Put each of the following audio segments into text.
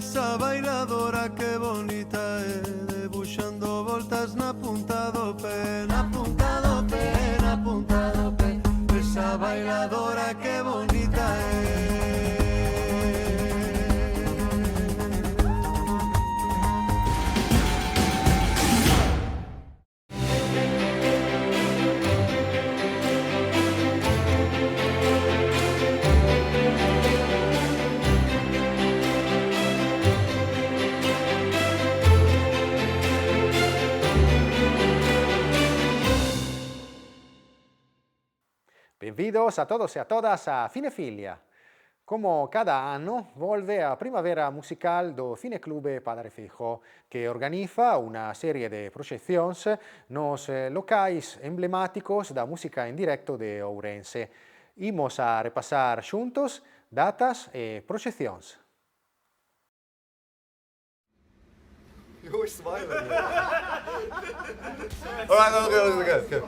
esa bailadora que bonita é, debuxando voltas na punta do pé, na punta do pé, na punta do pé. Esa bailadora que bonita é. Benvidos a todos y a todas a Cinefilia. Como cada ano, volve a primavera musical do Cineclube Padre Fijo, que organiza unha serie de proxeccións nos locais emblemáticos da música en directo de Ourense. Imos a repasar xuntos datas e proxeccións. You're smiling. All right, okay.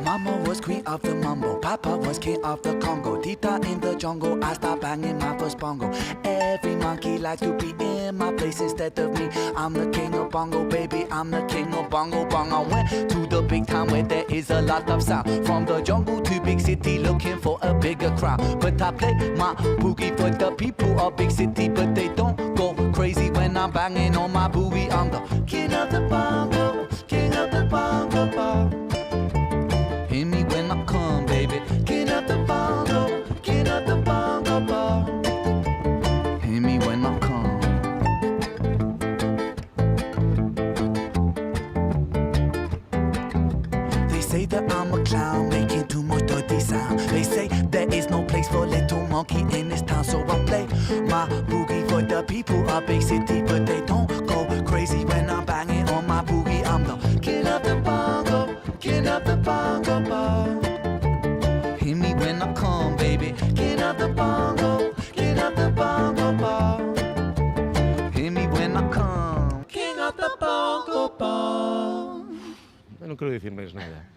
Mama was queen of the mambo, Papa was king of the Congo. Tita in the jungle, I start banging my first bongo. Every monkey likes to be in my place instead of me. I'm the king of bongo, baby, I'm the king of bongo bong. I went to the big town where there is a lot of sound. From the jungle to big city, looking for a bigger crowd. But I play my boogie for the people of big city, but they don't go crazy when I'm banging on my boogie. I'm the king of the bongo, king of the bongo bong. Hear me when I come, baby. King of the bongo, king of the bongo bar. Hear me when I come. They say that I'm a clown, making too much dirty sound. They say there is no place for little monkey in this town, so I play my boogie for the people of big city, but they don't go crazy when I'm banging on my boogie. I'm the king of the bongo, king of the bongo bar. Hear me when I come, baby. King of the bongo, king of the bongo bar. Hear me when I come, king of the bongo bar. Eu non quero dicir máis nada.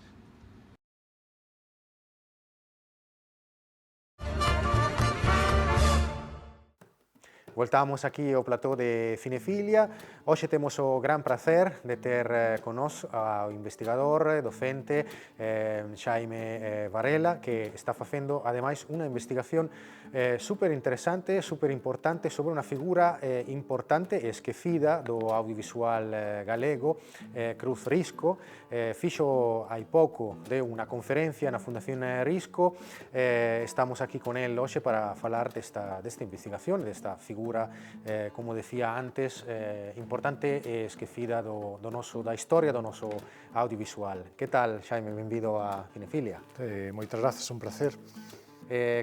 Voltamos aquí ao plató de Cinefilia. Hoxe temos o gran prazer de ter con nos ao investigador, docente, Xaime Varela, que está facendo, ademais, unha investigación super interesante, super importante sobre unha figura importante e esquecida do audiovisual galego, Cruz Risco. Fixo hai pouco de unha conferencia na Fundación Risco. Estamos aquí con el hoxe para falar desta investigación, desta figura, como decía antes, importante e esquecida da historia do noso audiovisual. Que tal, Xaime? Benvido a Cinefilia. Moitas gracias, un placer.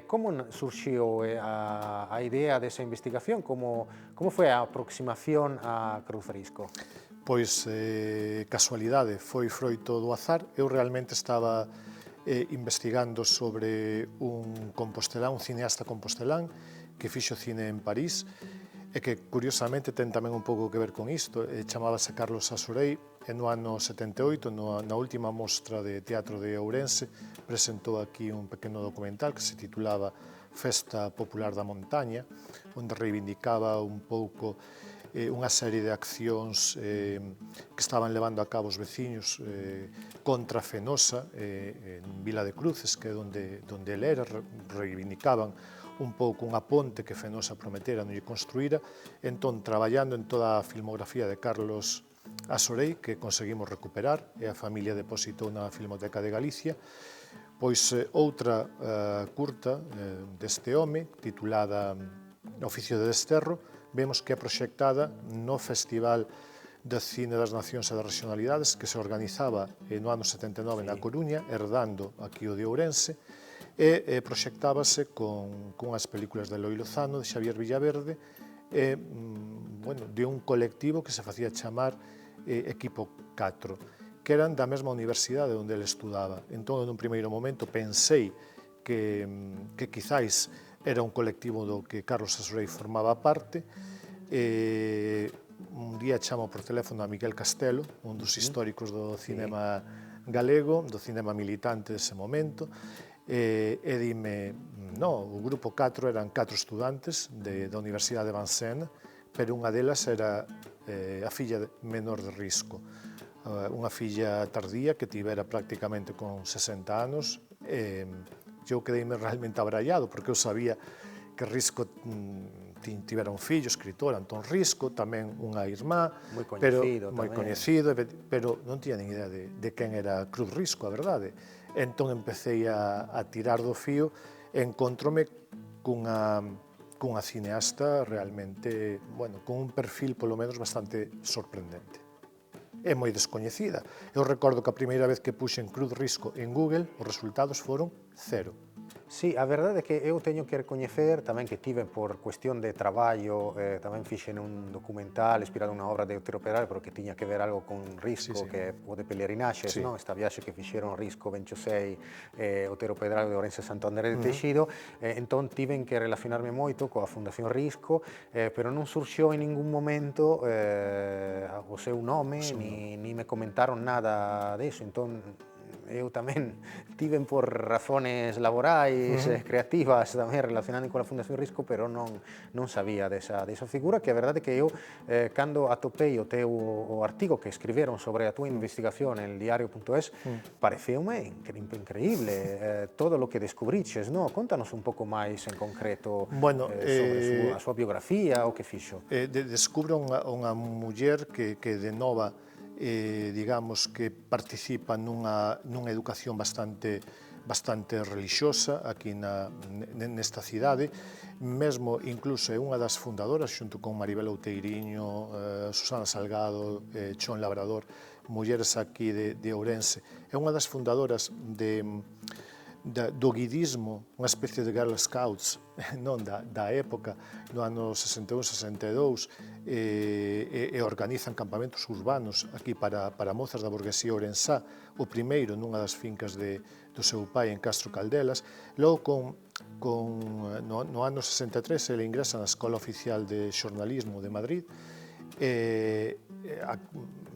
Como surxiu a idea desa investigación? Como foi a aproximación a Cruz Risco? Pois, casualidade, foi froito do azar. Eu realmente estaba investigando sobre un compostelán, un cineasta compostelán, que fixo cine en París e que, curiosamente, ten tamén un pouco que ver con isto. Chamábase Carlos Asorei e no ano 78, na última mostra de teatro de Ourense, presentou aquí un pequeno documental que se titulaba Festa Popular da Montaña, onde reivindicaba un pouco unha serie de accións que estaban levando a cabo os veciños contra Fenosa en Vila de Cruces, que é onde ele era. Reivindicaban un pouco unha ponte que Fenosa prometera non lle construíra. Entón, traballando en toda a filmografía de Carlos Asorei, que conseguimos recuperar, e a familia depositou na Filmoteca de Galicia, pois outra curta deste home, titulada Oficio de Desterro, vemos que é proxectada no Festival de Cine das Nacións e das Regionalidades, que se organizaba no ano 79 na Coruña, herdando aquí o de Ourense, e proxectábase con unhas películas de Eloi Lozano, de Xavier Villaverde, e de un colectivo que se facía chamar Equipo 4, que eran da mesma universidade onde ele estudaba. Entón, nun primeiro momento, pensei que quizáis era un colectivo do que Carlos Asorei formaba parte, un día chamo por teléfono a Miguel Castelo, un dos históricos do cinema galego, do cinema militante dese momento, e dime, no, o grupo 4 eran 4 estudantes da Universidade de Vincennes, pero unha delas era a filla menor de Risco, unha filla tardía que tivera prácticamente con 60 anos, e eu quedeime realmente abraiado, porque eu sabía que Risco tivera un fillo, escritor, Antón Risco, tamén unha irmá, moi coñecido moi tamén. coñecido, pero non tiña nin idea de quen era Cruz Risco, a verdade. Entón empecé a tirar do fío e encontrome cunha cineasta realmente, bueno, con un perfil polo menos bastante sorprendente. É moi descoñecida. Eu recordo que a primeira vez que puxen Cruz Risco en Google, os resultados foron 0. Sí, a verdade é que eu teño que recoñecer tamén que tive por cuestión de traballo, tamén fixen un documental inspirado nunha obra de Otero Pedralbes, pero que tiña que ver algo con Risco, que é o de Pelerinaxes, non? Esta viaxe que fixeron Risco, Benchosei, Otero Pedralbes, Ourense, Santo André de Teixido, entón tiven que relacionarme moito coa Fundación Risco, pero non surxiu en ningún momento o seu nome, ni me comentaron nada disso, entón eu tamén tiven por razones laborais, creativas, tamén relacionando con a Fundación Risco, pero non sabía desa figura, que a verdade que eu, cando atopei o teu artigo que escriberon sobre a túa investigación en eldiario.es, pareceume increíble todo o que descubriches, non? Contanos un pouco máis en concreto sobre a súa biografía, o que fixo. Descubro unha muller que de nova digamos que participa nunha educación bastante relixiosa aquí nesta cidade, mesmo incluso é unha das fundadoras xunto con Maribel Outeiriño, Susana Salgado, Chon Labrador, mulleres aquí de Ourense. É unha das fundadoras do guidismo, unha especie de Girl Scouts non da época, no ano 61-62, e organizan campamentos urbanos aquí para mozas da burguesía ourensá, o primeiro nunha das fincas do seu pai en Castro Caldelas. Logo, no ano 63, ele ingresa na Escola Oficial de Xornalismo de Madrid,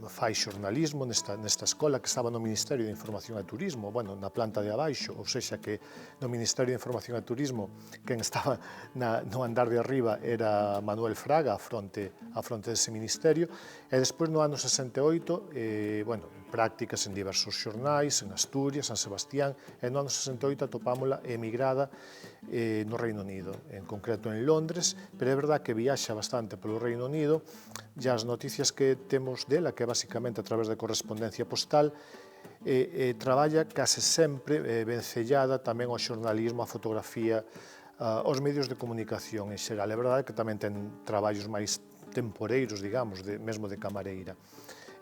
fai xornalismo nesta escola que estaba no Ministerio de Información e Turismo, bueno, na planta de abaixo, ou seja que no Ministerio de Información e Turismo quen estaba no andar de arriba era Manuel Fraga a fronte dese ministerio, e despois no ano 68, bueno, prácticas en diversos xornais, en Asturias, San Sebastián, e no ano 68 atopámola emigrada no Reino Unido, en concreto en Londres, pero é verdad que viaxa bastante polo Reino Unido, e as noticias que temos dela, que é basicamente a través de correspondencia postal, traballa case sempre vencellada tamén ao xornalismo, á fotografía, aos medios de comunicación en xeral. É verdade que tamén ten traballos máis temporeiros, digamos, mesmo de camareira.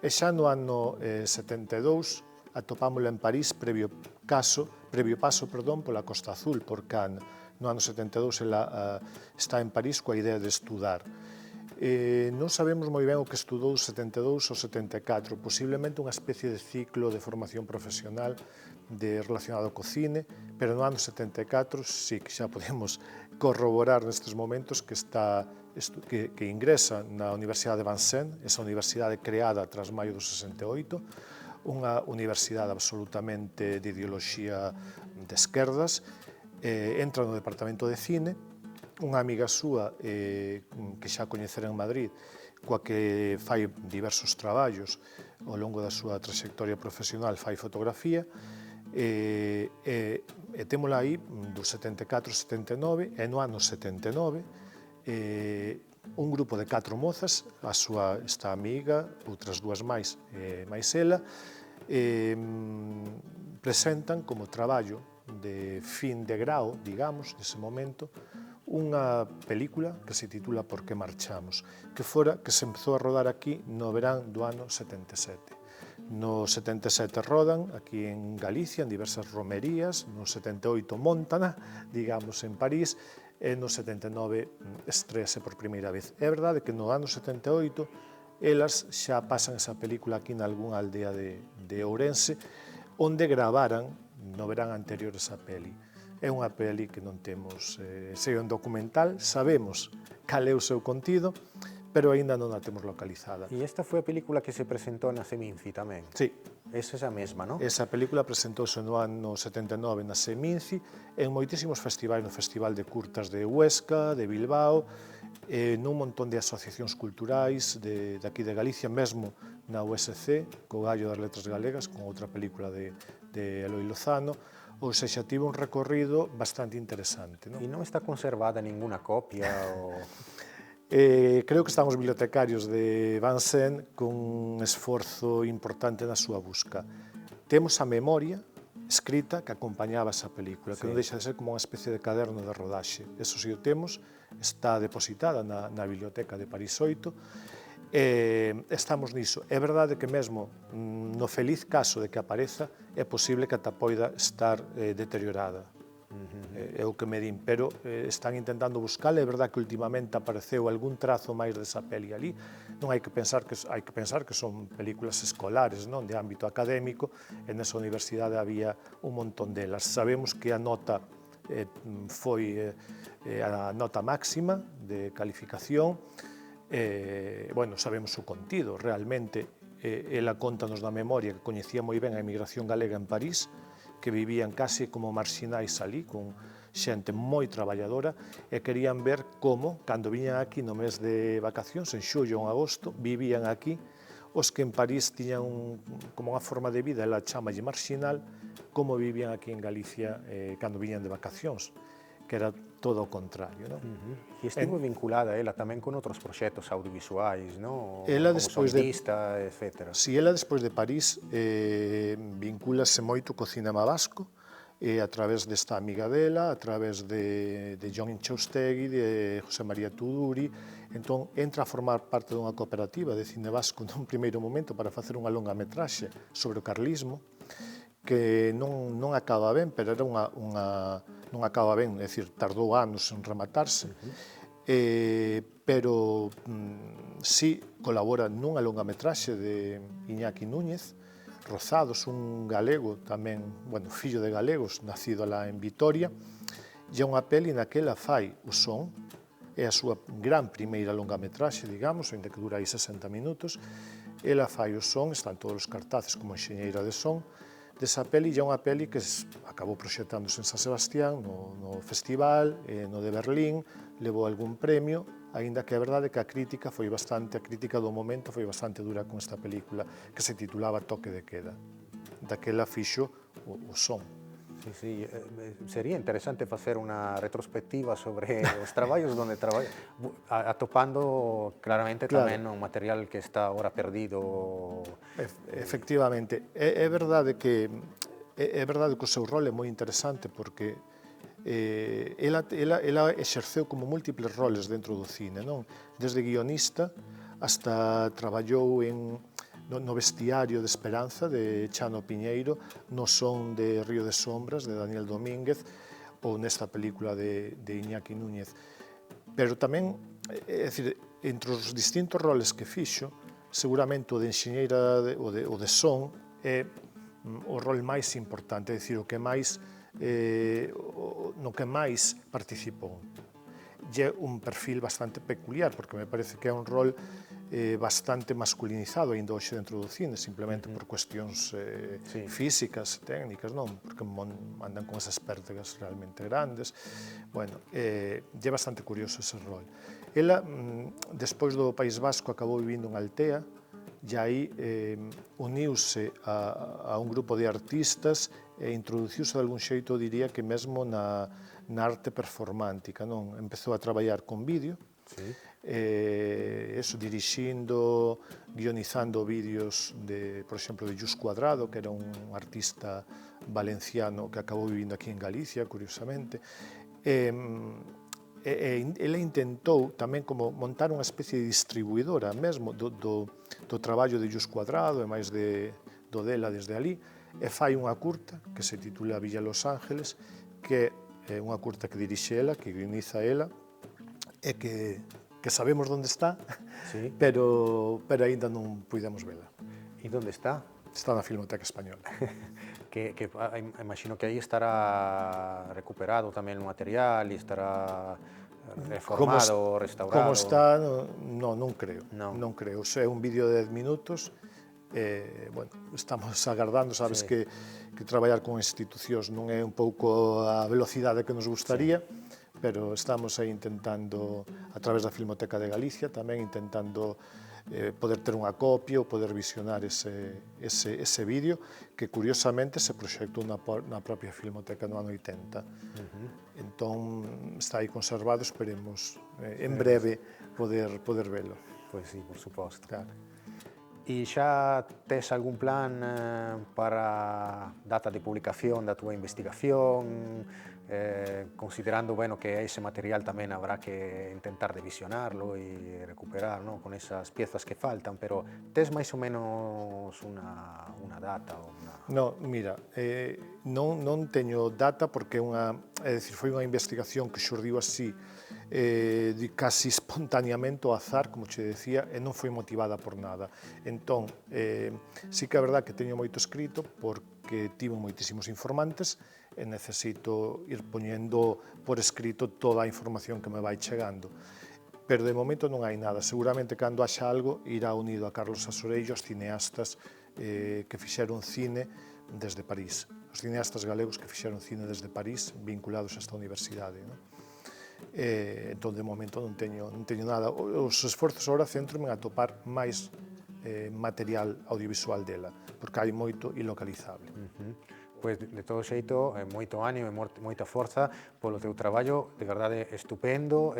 E xa no ano 72 atopámola en París previo paso pola Costa Azul, por Cannes. No ano 72 ela está en París coa idea de estudar. Non sabemos moi ben o que estudou 72 ou 74, posiblemente unha especie de ciclo de formación profesional relacionado co cine, pero no ano 74 sí que xa podemos corroborar nestes momentos que ingresa na Universidade de Vincennes, esa universidade creada tras maio do 68, unha universidade absolutamente de ideoloxía de esquerdas, entra no departamento de cine. Unha amiga súa que xa coñecera en Madrid, coa que fai diversos traballos ao longo da súa trayectoria profesional, fai fotografía, e témola aí do 74-79, e no ano 79 un grupo de 4 mozas, esta amiga, outras 2 máis ela, presentan como traballo de fin de grao, digamos, nese momento, unha película que se titula Por que marchamos, que se empezou a rodar aquí no verán do ano 77. No 77 rodan aquí en Galicia, en diversas romerías, no 78 móntana, digamos, en París, e no 79 estréase por primeira vez. É verdade que no ano 78 elas xa pasan esa película aquí nalgúna aldea de Ourense, onde gravaran no verán anterior esa peli. É unha peli que non temos, sei un documental, sabemos cal é o seu contido, pero aínda non a temos localizada. E esta foi a película que se presentou na Seminci tamén? Sí, Esa é a mesma, non? esa película presentouse no ano 79 na Seminci, en moitísimos festivais, no Festival de Curtas de Huesca, de Bilbao, nun montón de asociacións culturais de aquí de Galicia, mesmo na USC, co Gallo das Letras Galegas, con outra película de Eloi Lozano, ou seja, tivo un recorrido bastante interesante. Non? E non está conservada ninguna copia? O... Creo que están os bibliotecarios de Vincennes con un esforzo importante na súa busca. Temos a memoria escrita que acompañaba esa película, que non deixa de ser como unha especie de caderno de rodaxe. Eso si o temos, está depositada na Biblioteca de París 8, estamos niso. É verdade que mesmo no feliz caso de que apareza, é posible que ata poida estar deteriorada. É o que me din, pero están intentando buscala. É verdade que últimamente apareceu algún trazo máis desa peli ali. Non hai que pensar que son películas escolares, non, de ámbito académico, e nesa universidade había un montón delas. Sabemos que a nota foi a nota máxima de calificación. Bueno, sabemos o contido, realmente. Ela contanos na memoria que coñecía moi ben a emigración galega en París, que vivían case como marxinais ali, con xente moi traballadora, e querían ver como, cando viñan aquí no mes de vacacións, en xullo ou en agosto, vivían aquí os que en París tiñan como unha forma de vida, ela chamalle marxinal, como vivían aquí en Galicia cando viñan de vacacións, que era todo o contrario. Non? E estivo vinculada ela tamén con outros proxectos audiovisuais, non? Ela Como despois sonidista, etc. Si ela despois de París vincúlase moito co cinema vasco, a través desta amiga dela, a través de Jon Inchaustegui, de José María Tuduri. Entón, entra a formar parte dunha cooperativa de cine vasco nun primeiro momento para facer unha longa metraxe sobre o carlismo, que non acaba ben, pero era non acaba ben, é dicir, tardou anos en rematarse, pero sí colabora nunha longa metraxe de Iñaki Núñez, Rozados, un galego tamén, bueno, fillo de galegos, nacido lá en Vitoria, e é unha peli naquela fai o son, é a súa gran primeira longa metraxe, digamos, ainda que dura aí 60 minutos, ela fai o son, están todos os cartaces como enxeñeira de son, desa peli, e é unha peli que acabou proxectándose en San Sebastián, no festival, no de Berlín, levou algún premio, aínda que é verdade que a crítica do momento foi bastante dura con esta película, que se titulaba Toque de queda. Daquela fixo o son. Sí, sería interesante facer unha retrospectiva sobre os traballos donde traballa, atopando claramente tamén un material que está agora perdido. Efectivamente, é verdade que o seu rol é moi interesante porque ela exerceu como múltiples roles dentro do cine, non? Desde guionista hasta traballou no vestiario de Esperanza, de Chano Piñeiro, no son de Río de Sombras, de Daniel Domínguez, ou nesta película de Iñaki Núñez. Pero tamén, é dicir, entre os distintos roles que fixo, seguramente o de enxeñeira o de son é o rol máis importante, é dicir, no que máis participou. E é un perfil bastante peculiar, porque me parece que é un rol bastante masculinizado ainda hoxe dentro do cine, simplemente por cuestións físicas, técnicas, non? Porque andan con esas pértegas realmente grandes. Bueno, é bastante curioso ese rol. Ela, despois do País Vasco, acabou vivindo en Altea, e aí uniuse a un grupo de artistas e introduciuse de algún xeito, diría que mesmo na arte performántica, non? Empezou a traballar con vídeo, dirixindo, guionizando vídeos, por exemplo, de Jus Cuadrado, que era un artista valenciano que acabou vivindo aquí en Galicia, curiosamente. Ela intentou tamén como montar unha especie de distribuidora mesmo do traballo de Jus Cuadrado e máis do dela desde ali, e fai unha curta que se titula Villa Los Ángeles, que é unha curta que dirixe ela, que guioniza ela, e que sabemos onde está, pero aínda non puidemos vela. E onde está? Está na Filmoteca Española. Que imagino que aí estará recuperado tamén o material e estará reformado, restaurado? Como está, non creo. Non. Non creo. É un vídeo de 10 minutos. Bueno, estamos agardando, sabes que traballar con institucións non é un pouco a velocidade que nos gustaría, pero estamos aí intentando, a través da Filmoteca de Galicia, tamén intentando poder ter unha copia ou poder visionar ese vídeo que curiosamente se proxectou na propia Filmoteca no ano 80. Entón está aí conservado, esperemos en breve poder velo. Pois sí, por suposto. Claro. E xa tes algún plan para data de publicación da túa investigación, considerando bueno, que ese material tamén habrá que intentar de visionarlo e recuperar, ¿no? Con esas piezas que faltan, pero tes máis ou menos unha data? Ou una... No, mira, non teño data porque foi unha investigación que xurdiu así casi espontaneamente ao azar, como che decía, e non foi motivada por nada. Entón, sí que é verdad que teño moito escrito porque tivo moitísimos informantes e necesito ir poñendo por escrito toda a información que me vai chegando. Pero de momento non hai nada. Seguramente cando haxa algo irá unido a Carlos Asorello, os cineastas que fixeron cine desde París. Os cineastas galegos que fixeron cine desde París vinculados a esta universidade. Entón, de momento non teño nada. Os esforzos agora centro-me a atopar máis material audiovisual dela, porque hai moito ilocalizable. Pois de todo xeito, moito ánimo e moita forza polo teu traballo, de verdade estupendo.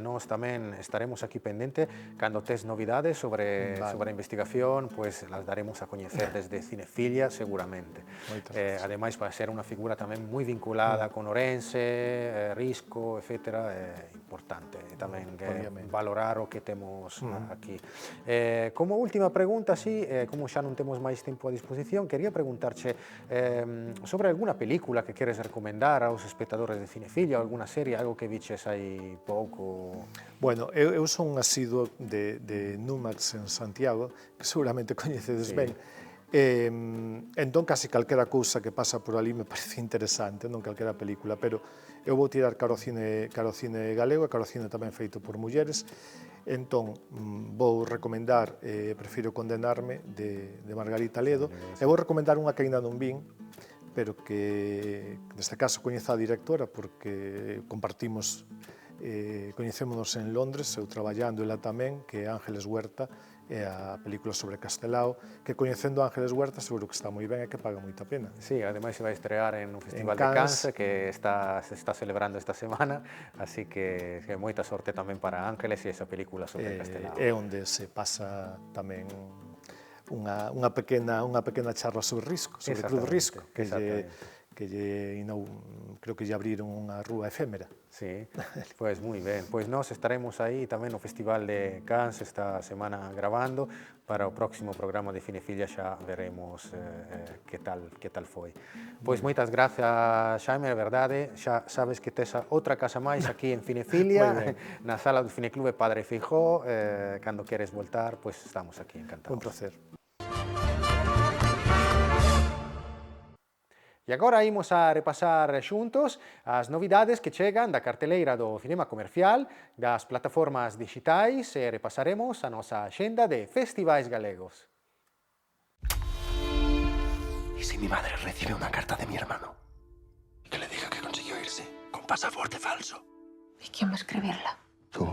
Nós tamén estaremos aquí pendente cando tes novidades sobre a investigación, pois las daremos a coñecer desde Cinefilia seguramente. Ademais, para ser unha figura tamén moi vinculada con Ourense, Risco, etcétera, é importante tamén valorar o que temos aquí. Como última pregunta, como xa non temos máis tempo a disposición, quería preguntarche sobre alguna película que queres recomendar aos espectadores de Cinefilia, ou alguna serie, algo que viches aí pouco? Bueno, eu son un asiduo de Numax en Santiago, que seguramente coñecedes ben. Entón, casi calquera cousa que pasa por ali me parece interesante, non calquera película, pero eu vou tirar caro cine galego e caro cine tamén feito por mulleres. Entón, vou recomendar Prefiro condenarme, de Margarita Ledo, e vou recomendar unha que ainda non vin, pero que, neste caso, coñezo a directora, porque compartimos, coñecémonos en Londres, eu traballando ela tamén, que é Ángeles Huerta, é a película sobre Castelao, que coñecendo a Ángeles Huerta seguro que está moi ben e que paga moita pena. Sí, ademais se vai estrear en un festival de Cannes que se está celebrando esta semana, así que moita sorte tamén para Ángeles e esa película sobre Castelao. É onde se pasa tamén unha pequena charla sobre Risco, sobre Cruz Risco, que creo que lle abriron unha rúa efémera. Sí, pois moi ben. Pois nós estaremos aí tamén no Festival de Cannes esta semana gravando. Para o próximo programa de Cinefilia xa veremos que tal foi. Pois moitas grazas, Xaime, é verdade. Xa sabes que tes outra casa máis aquí en Cinefilia, na sala do Cineclube Padre Feijóo. Cando queres voltar, pois estamos aquí encantados. Un placer. E agora imos a repasar xuntos as novidades que chegan da carteleira do cinema comercial, das plataformas digitais e repasaremos a nosa axenda de festivais galegos. ¿Y si mi madre recibe una carta de mi hermano? Y que le diga que consiguió irse con pasaporte falso. ¿Y quién va a escribirla? ¿Tú?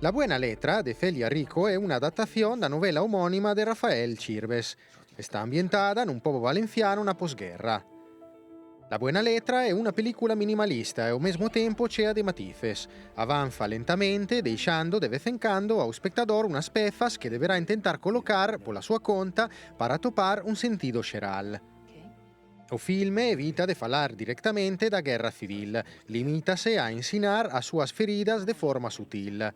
La buena letra de Felia Rico é unha adaptación da novela homónima de Rafael Chirves. Está ambientada nun pobo valenciano na posguerra. La buena letra é unha película minimalista e ao mesmo tempo chea de matices. Avanza lentamente, deixando de vez en cando ao espectador unhas pezas que deberá intentar colocar pola súa conta para atopar un sentido xeral. O filme evita de falar directamente da guerra civil, limítase a ensinar as súas feridas de forma sutil.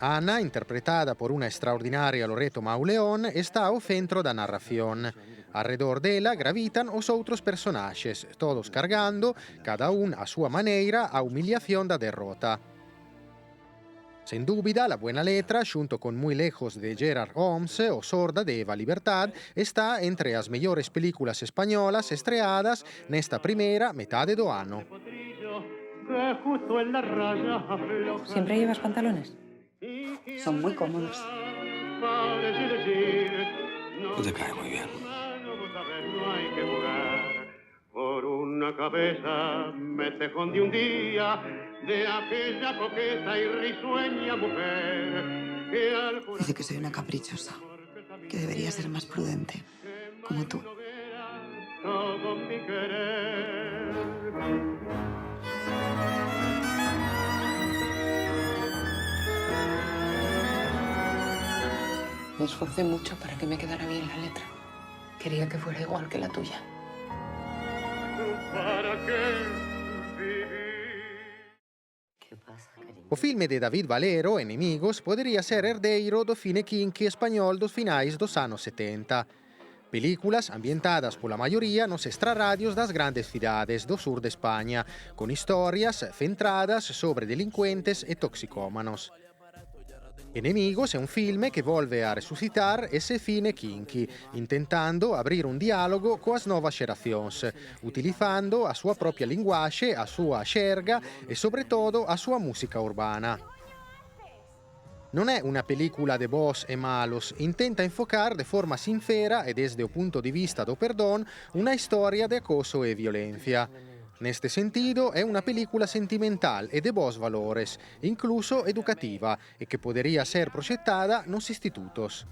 Ana, interpretada por una extraordinaria Loreto Mauleón, está ao centro da narración. Arredor dela gravitan os outros personaxes, todos cargando, cada un a súa maneira, a humiliación da derrota. Sen dúbida, La buena letra, xunto con Muy lejos de Gerard Holmes o Sorda de Eva Libertad, está entre as mellores películas españolas estreadas nesta primeira metade do ano. ¿Siempre llevas pantalones? Son muy cómodos. No te cae muy bien. Por una cabeza me cejón de un día de aquella coqueta y risueña mujer que al Dice que soy una caprichosa, que debería ser más prudente, como tú. todo mi querer. Me esforcé mucho para que me quedara bien la letra. Quería que fuera igual que la tuya. ¿Para qué vivir? O filme de David Valero, Enemigos, poderia ser herdeiro do cine kinky espanhol dos finais dos anos 70. Películas ambientadas pola maioría nos extrarradios das grandes cidades do sur de España, con historias centradas sobre delincuentes e toxicómanos. Enemigos è un film che volve a resuscitar ese cine kinky, intentando abrir un dialogo coas novas xeracións, utilizando a súa propia linguaxe, a súa xerga e, sobretudo, a súa música urbana. Non è una película de bons e malos, intenta enfocar de forma sincera e desde o punto di vista do perdón una historia de acoso e violencia. Neste sentido, è una película sentimental e de bons valores, incluso educativa, e que podería ser proxectada nos institutos.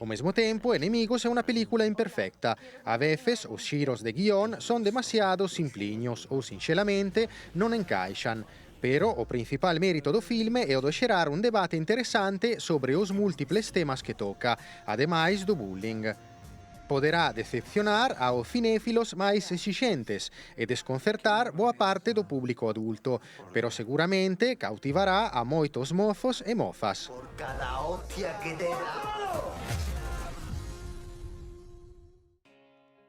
Ao mesmo tempo, Enemigos é unha película imperfecta. A veces, os xiros de guión son demasiado simpliños ou, sinxelamente, non encaixan. Pero o principal mérito do filme é o de xerar un debate interesante sobre os múltiples temas que toca, ademais do bullying. Poderá decepcionar aos cinéfilos máis exixentes e desconcertar boa parte do público adulto, pero seguramente cautivará a moitos mozos e mozas.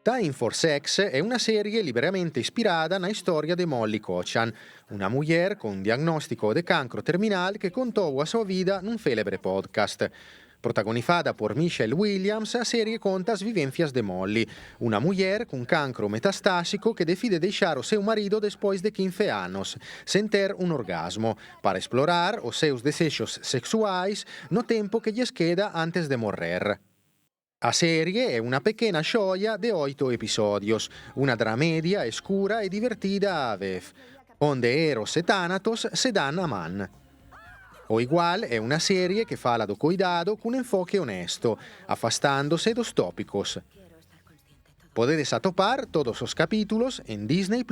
Time for Sex è una serie liberamente ispirada na storia de Molly Kochan, una muller con un diagnóstico de cancro terminal que contou a súa vida nun célebre podcast. Protagonizada por Michelle Williams, a serie conta as vivencias de Molly, unha muller cun cancro metastásico que decide deixar o seu marido despois de 15 anos, sen ter un orgasmo, para explorar os seus desexos sexuais no tempo que lles queda antes de morrer. A serie è una pequena xoia de 8 episodios, una dramedia escura e divertida a vez, onde Eros e Thanatos se dan a man. O igual é unha serie que fala do cuidado cun enfoque honesto, afastándose dos tópicos. Podedes atopar todos os capítulos en Disney+.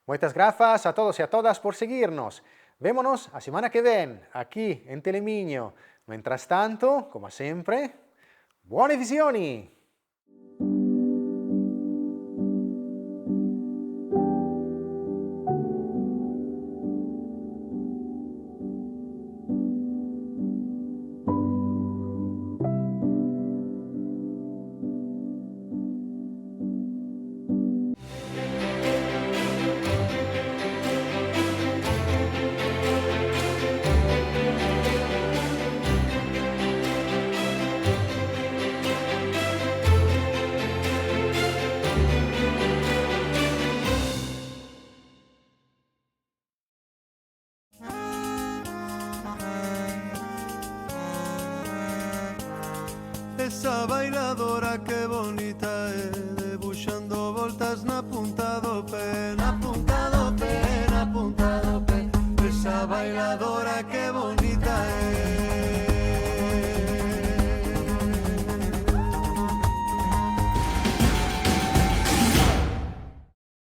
Muchas gracias a todos y a todas por seguirnos. Vémonos a semana que ven, aquí en Telemiño. Mientras tanto, como siempre, buone visioni! Esa bailadora que bonita é, debuxando voltas na punta do pé, na punta do pé, na punta do pé. Esa bailadora que bonita